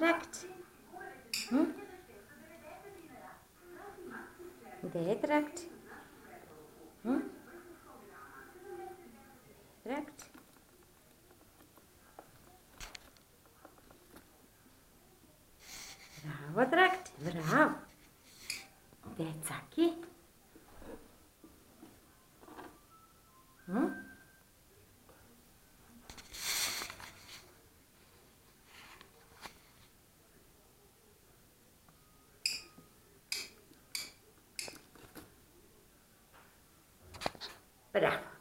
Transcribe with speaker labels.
Speaker 1: trakt? Det är trakt. Trakt. Браво, трakt. Браво. Децаки. Браво.